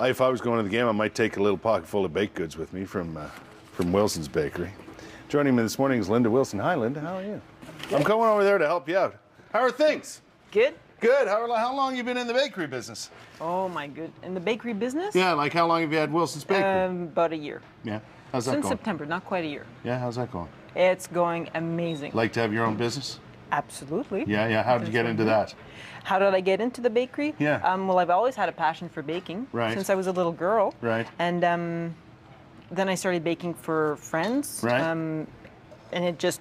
If I was going to the game, I might take a little pocket full of baked goods with me from Wilson's Bakery. Joining me this morning is Linda Wilson. Hi, Linda. How are you? Good. I'm coming over there to help you out. How are things? Good. Good. How long have you been in the bakery business? Oh my good. In the bakery business? Yeah, like how long have you had Wilson's Bakery? About a year. Yeah. How's that Since going? September, not quite a year. Yeah, how's that going? It's going amazing. Like to have your own business? Absolutely. Yeah. How did you get into that? How did I get into the bakery? Yeah. Well, I've always had a passion for baking. Right. Since I was a little girl. Right. And then I started baking for friends. Right. And it just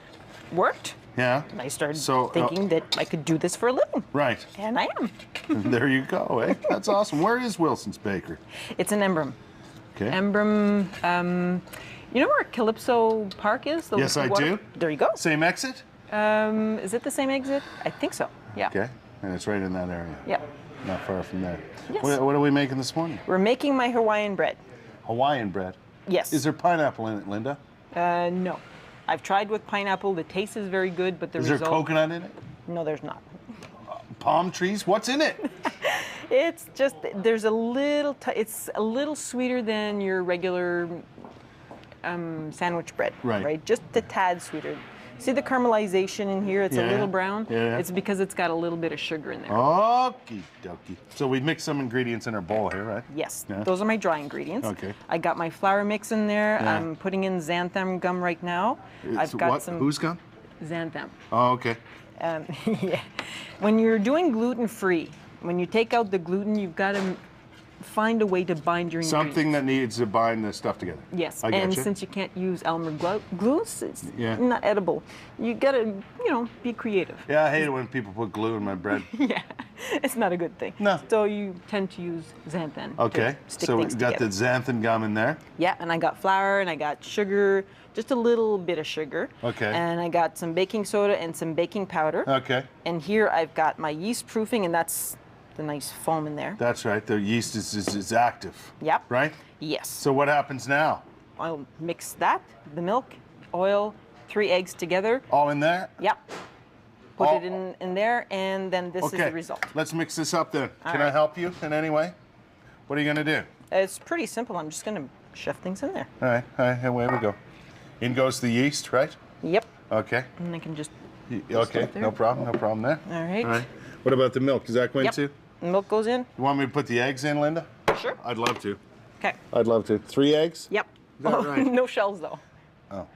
worked. Yeah. And I started thinking that I could do this for a living. Right. And I am. There you go, eh? That's awesome. Where is Wilson's Bakery? It's in Embrum. Okay. Embrum, you know where Calypso Park is? Yes, I do. There you go. Same exit? Is it the same exit? I think so, yeah. Okay, and it's right in that area. Yeah. Not far from there. Yes. What are we making this morning? We're making my Hawaiian bread. Hawaiian bread? Yes. Is there pineapple in it, Linda? No. I've tried with pineapple. The taste is very good, but the result... Is there coconut in it? No, there's not. Palm trees? What's in it? It's just, there's a little, it's a little sweeter than your regular sandwich bread. Right. Just a tad sweeter. See the caramelization in here? It's a little brown. Yeah. It's because it's got a little bit of sugar in there. Okie dokie. So we mixed some ingredients in our bowl here, right? Yes. Yeah. Those are my dry ingredients. Okay. I got my flour mix in there. Yeah. I'm putting in xanthan gum right now. I've got what? some... Who's gum? Xanthan. Oh, okay. Yeah. When you're doing gluten-free, when you take out the gluten, you've got to find a way to bind your ingredients. Something that needs to bind the stuff together. Yes, I and getcha. since you can't use Elmer glues, it's Yeah. not edible. You gotta, be creative. Yeah, I hate it when people put glue in my bread. Yeah, it's not a good thing. No. So you tend to use xanthan. Okay, to stick so things we've got together. the xanthan gum in there. Yeah, and I got flour and I got sugar, just a little bit of sugar. Okay. And I got some baking soda and some baking powder. Okay. And here I've got my yeast proofing, and that's the nice foam in there. That's right, the yeast is active. Yep. Right? Yes. So what happens now? I'll mix that, the milk, oil, 3 eggs together. All in there? Yep. Put it in there, and then this is the result. Let's mix this up then. Can I right. help you in any way? What are you going to do? It's pretty simple. I'm just going to shove things in there. All right, away we go. In goes the yeast, right? Yep. Okay. And I can just... Okay, no problem there. All right. All right. What about the milk? Is that going to? Milk goes in. You want me to put the eggs in, Linda? Sure. I'd love to. Okay. I'd love to. 3 eggs? Yep. Is that right? No shells, though. Oh.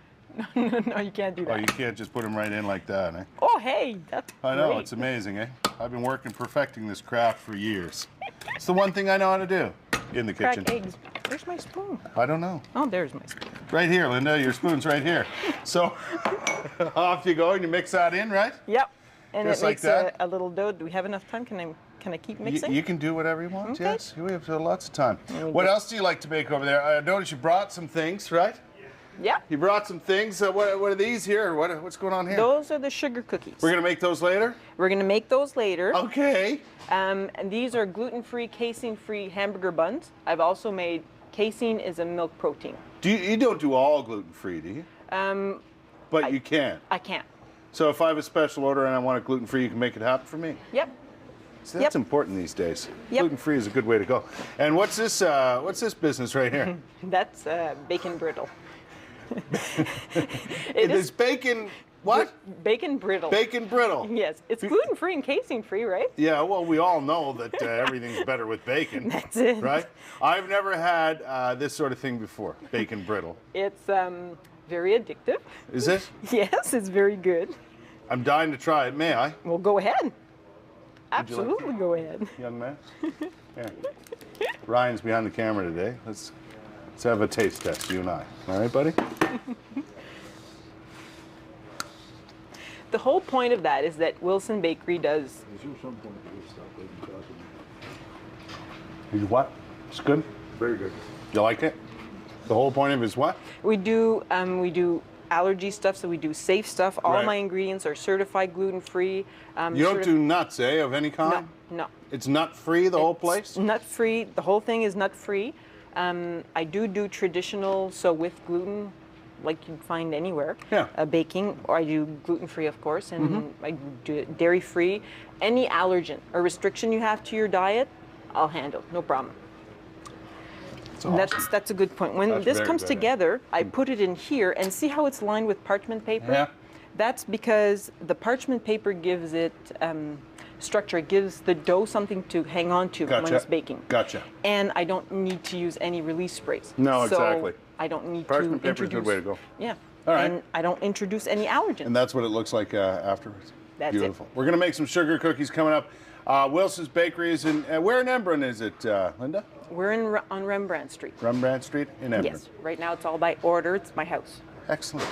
No, you can't do that. Oh, you can't just put them right in like that, eh? Oh, hey, that's I know, great. it's amazing, eh? I've been perfecting this craft for years. It's the one thing I know how to do in the kitchen. Crack eggs. Where's my spoon? I don't know. Oh, there's my spoon. Right here, Linda, your spoon's right here. So, off you go and you mix that in, right? Yep. And Just it like makes that? a little dough. Do we have enough time? Can I keep mixing? You can do whatever you want, Okay. yes. We have lots of time. What else do you like to bake over there? I noticed you brought some things, right? Yeah. You brought some things. What are these here? What's going on here? Those are the sugar cookies. We're going to make those later? We're going to make those later. Okay. And these are gluten-free, casein-free hamburger buns. I've also made, casein is a milk protein. You don't do all gluten-free, do you? But you can. I can't. So if I have a special order and I want it gluten-free, you can make it happen for me? Yep. So that's important these days. Yep. Gluten-free is a good way to go. And what's this business right here? That's bacon brittle. It is bacon, what? Bacon brittle. Bacon brittle. Yes. It's gluten-free and casein-free, right? Yeah, well, we all know that everything's better with bacon. That's it. Right? I've never had this sort of thing before, bacon brittle. It's very addictive. Is it? Yes, it's very good. I'm dying to try it. May I? Well, go ahead. you like Absolutely go ahead. Young man? Yeah. Ryan's behind the camera today. Let's have a taste test, you and I. All right, buddy? The whole point of that is that Wilson Bakery does... Is there some point to this stuff that you're talking about? Is what? It's good? Very good. You like it? The whole point of it is what? We do allergy stuff, so we do safe stuff. All Right. my ingredients are certified gluten-free. You don't do nuts, eh, of any kind? No. It's nut-free, the whole place? Nut-free. The whole thing is nut-free. I do traditional, so with gluten, like you'd find anywhere. Yeah. Baking, or I do gluten-free, of course, and I do dairy-free. Any allergen or restriction you have to your diet, I'll handle, no problem. awesome. That's a good point. When That's this very comes good. together, I put it in here and see how it's lined with parchment paper? Yeah. That's because the parchment paper gives it structure. It gives the dough something to hang on to when Gotcha. it's baking. Gotcha. And I don't need to use any release sprays. No, So exactly. I don't need Parchment to paper is a introduce. good way to go. Yeah. All right. And I don't introduce any allergens. And that's what it looks like afterwards. That's it. Beautiful. We're going to make some sugar cookies coming up. Wilson's Bakery is in, where in Embrun is it, Linda? We're on Rembrandt Street. Rembrandt Street in Embrun. Yes. Right now it's all by order. It's my house. Excellent.